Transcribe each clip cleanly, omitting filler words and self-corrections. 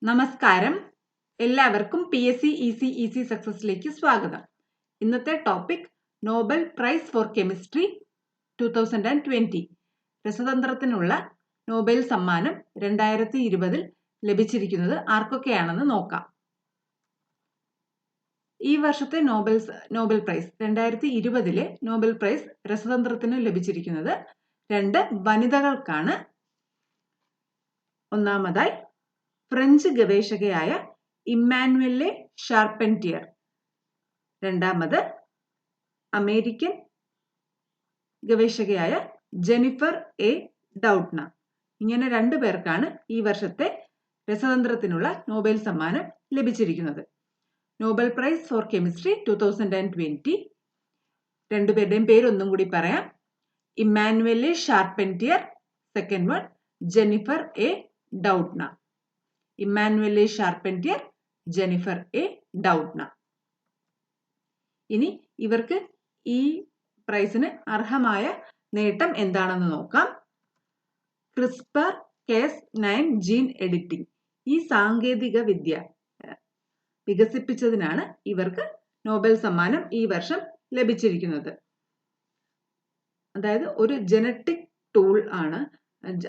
നമസ്കാരം. എല്ലാവർക്കും PSC easy സക്സസിലേക്ക് സ്വാഗതം. ഇന്നത്തെ topic Nobel prize for chemistry 2020. രസതന്ത്രത്തിനുള്ള നോബൽ സമ്മാനം 2020 ലഭിച്ചിരിക്കുന്നത് ആർക്കൊക്കെയാണെന്ന് നോക്കാം. ഈ വർഷത്തെ നോബൽ പ്രൈസ് 2020 നോബൽ പ്രൈസ് രസതന്ത്രത്തിന് ലഭിച്ചിരിക്കുന്നത് 2 വനിതകൾക്കാണ്. ഒന്നാമതായി ഫ്രഞ്ച് ഗവേഷകയായ ഇമ്മാനുവലെ ഷാർപെന്റിയർ, രണ്ടാമത് അമേരിക്കൻ ഗവേഷകയായ ജെനിഫർ എ ഡൗട്ട്ന. ഇങ്ങനെ 2 പേർക്കാണ് ഈ വർഷത്തെ രസതന്ത്രത്തിനുള്ള നോബൽ സമ്മാനം ലഭിച്ചിരിക്കുന്നത്. Nobel prize for chemistry 2020. 2 പേരുടെയും പേര് ഒന്നും കൂടി പറയാം. Emmanuelle Charpentier, second one Jennifer A Doudna. Emmanuelle Charpentier, Jennifer A Doudna. ഇനി ഇവർക്ക് ഈ പ്രൈസിന് അർഹമായ നേട്ടം എന്താണെന്ന് നോക്കാം. CRISPR-Cas9 ജീൻ എഡിറ്റിംഗ്, ഈ സാങ്കേതിക വിദ്യ വികസിപ്പിച്ചതിനാണ് ഇവർക്ക് നോബൽ സമ്മാനം ഈ വർഷം ലഭിച്ചിരിക്കുന്നത്. അതായത് ഒരു ജനറ്റിക് ടൂൾ ആണ്.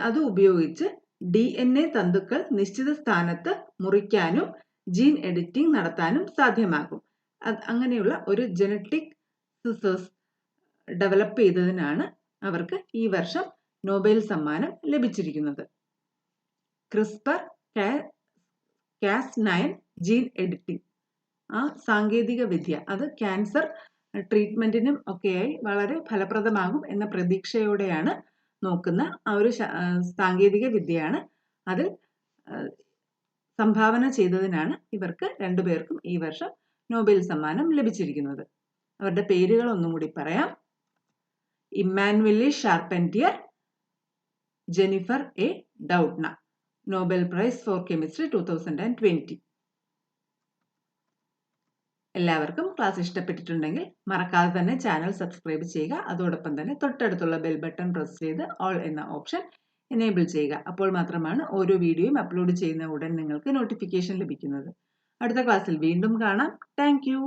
അത് ഉപയോഗിച്ച് DNA തന്തുക്കൾ നിശ്ചിത സ്ഥാനത്ത് മുറിക്കാനും ജീൻ എഡിറ്റിംഗ് നടത്താനും സാധ്യമാകും. അങ്ങനെയുള്ള ഒരു ജനറ്റിക് സിസേഴ്സ് ഡെവലപ്പ് ചെയ്തതിനാണ് അവർക്ക് ഈ വർഷം നോബൽ സമ്മാനം ലഭിച്ചിരിക്കുന്നത്. CRISPR-Cas9 ജീൻ എഡിറ്റിംഗ്, ആ സാങ്കേതിക വിദ്യ അത് ക്യാൻസർ ട്രീറ്റ്മെന്റിനും ഒക്കെയായി വളരെ ഫലപ്രദമാകും എന്ന പ്രതീക്ഷയോടെയാണ് നോക്കുന്ന ആ ഒരു സാങ്കേതിക വിദ്യയാണ്. അതിൽ സംഭാവന ചെയ്തതിനാണ് ഇവർക്ക് 2 പേർക്കും ഈ വർഷം നോബൽ സമ്മാനം ലഭിച്ചിരിക്കുന്നത്. അവരുടെ പേരുകൾ ഒന്നും കൂടി പറയാം. Emmanuelle Charpentier, Jennifer A Doudna. Nobel prize for chemistry 2020. എല്ലാവർക്കും ക്ലാസ് ഇഷ്ടപ്പെട്ടിട്ടുണ്ടെങ്കിൽ മറക്കാതെ തന്നെ ചാനൽ സബ്സ്ക്രൈബ് ചെയ്യുക. അതോടൊപ്പം തന്നെ തൊട്ടടുത്തുള്ള ബെൽ ബട്ടൺ പ്രസ് ചെയ്ത് ഓൾ എന്ന ഓപ്ഷൻ എനേബിൾ ചെയ്യുക. അപ്പോൾ മാത്രമാണ് ഓരോ വീഡിയോയും അപ്ലോഡ് ചെയ്യുന്ന ഉടൻ നിങ്ങൾക്ക് നോട്ടിഫിക്കേഷൻ ലഭിക്കുന്നത്. അടുത്ത ക്ലാസ്സിൽ വീണ്ടും കാണാം. Thank you.